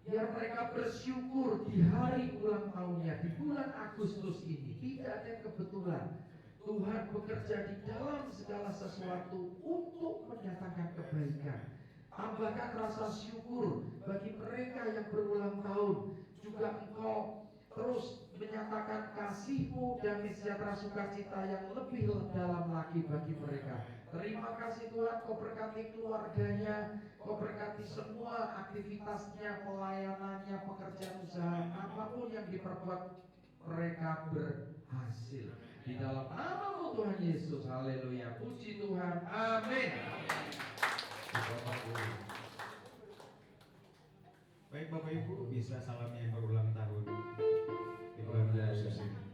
Biar mereka bersyukur di hari ulang tahunnya, di bulan Agustus ini. Tidak ada yang kebetulan. Tuhan bekerja di dalam segala sesuatu untuk mendatangkan kebaikan. Tambahkan rasa syukur bagi mereka yang berulang tahun. Juga Engkau terus menyatakan kasih-Mu dan sejahtera sukacita yang lebih dalam lagi bagi mereka. Terima kasih Tuhan, Kau berkati keluarganya, Kau berkati semua aktivitasnya, pelayanannya, pekerjaan usaha, apapun yang diperbuat mereka berhasil. Di dalam nama-Mu Tuhan Yesus, haleluya, puji Tuhan, amin. Baik Bapak Ibu, bisa salam yang berulang tahun di bulan Agustus ini.